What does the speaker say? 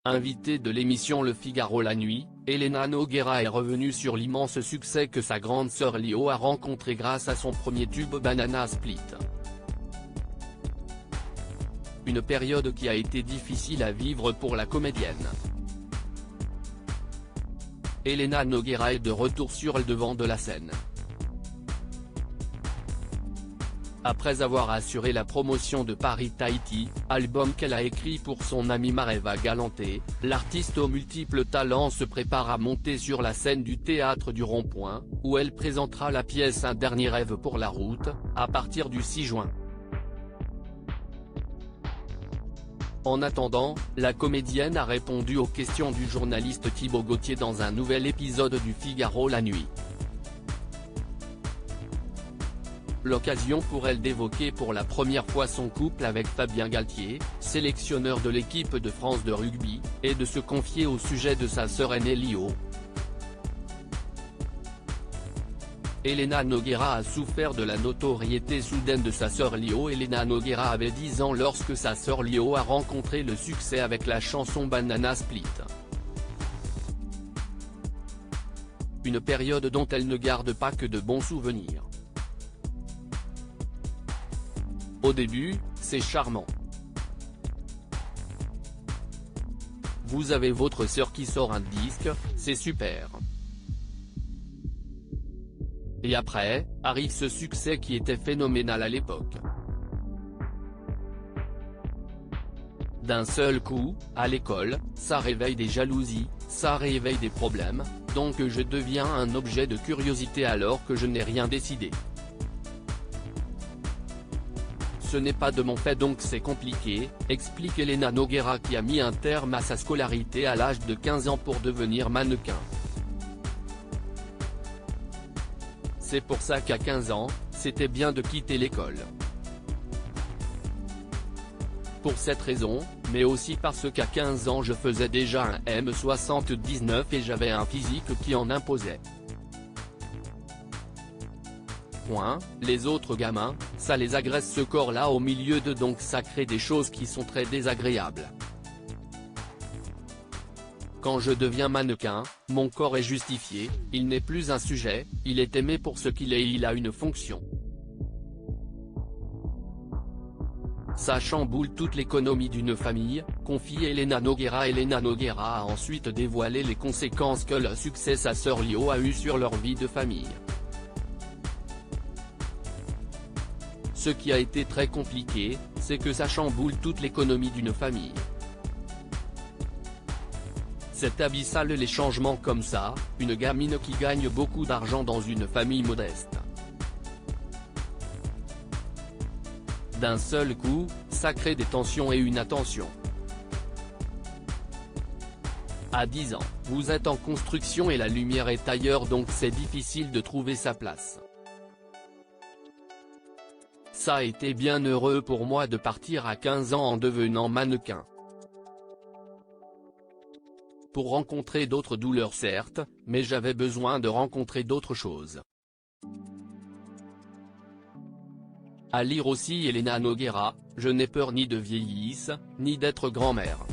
Invitée de l'émission Le Figaro la nuit, Elena Nogueira est revenue sur l'immense succès que sa grande sœur Lio a rencontré grâce à son premier tube Banana Split. Une période qui a été difficile à vivre pour la comédienne. Elena Nogueira est de retour sur le devant de la scène. Après avoir assuré la promotion de Paris Tahiti, album qu'elle a écrit pour son amie Mareva Galanté, l'artiste aux multiples talents se prépare à monter sur la scène du Théâtre du Rond-Point, où elle présentera la pièce Un dernier rêve pour la route, à partir du 6 juin. En attendant, la comédienne a répondu aux questions du journaliste Thibaut Gauthier dans un nouvel épisode du Figaro la nuit. L'occasion pour elle d'évoquer pour la première fois son couple avec Fabien Galtier, sélectionneur de l'équipe de France de rugby, et de se confier au sujet de sa sœur aînée Lio. Elena Nogueira a souffert de la notoriété soudaine de sa sœur Lio. Elena Nogueira avait 10 ans lorsque sa sœur Lio a rencontré le succès avec la chanson Banana Split. Une période dont elle ne garde pas que de bons souvenirs. Au début, c'est charmant. Vous avez votre sœur qui sort un disque, c'est super. Et après, arrive ce succès qui était phénoménal à l'époque. D'un seul coup, à l'école, ça réveille des jalousies, ça réveille des problèmes, donc je deviens un objet de curiosité alors que je n'ai rien décidé. Ce n'est pas de mon fait donc c'est compliqué, explique Elena Nogueira qui a mis un terme à sa scolarité à l'âge de 15 ans pour devenir mannequin. C'est pour ça qu'à 15 ans, c'était bien de quitter l'école. Pour cette raison, mais aussi parce qu'à 15 ans je faisais déjà un M79 et j'avais un physique qui en imposait. Les autres gamins, ça les agresse ce corps-là au milieu d'eux donc ça crée des choses qui sont très désagréables. Quand je deviens mannequin, mon corps est justifié, il n'est plus un sujet, il est aimé pour ce qu'il est et il a une fonction. Ça chamboule toute l'économie d'une famille, confie Elena Nogueira. Elena Nogueira a ensuite dévoilé les conséquences que le succès sa sœur Lio a eu sur leur vie de famille. Ce qui a été très compliqué, c'est que ça chamboule toute l'économie d'une famille. C'est abyssal les changements comme ça, une gamine qui gagne beaucoup d'argent dans une famille modeste. D'un seul coup, ça crée des tensions et une attention. À 10 ans, vous êtes en construction et la lumière est ailleurs donc c'est difficile de trouver sa place. Ça a été bien heureux pour moi de partir à 15 ans en devenant mannequin. Pour rencontrer d'autres douleurs certes, mais j'avais besoin de rencontrer d'autres choses. À lire aussi Elena Nogueira, je n'ai peur ni de vieillisse, ni d'être grand-mère.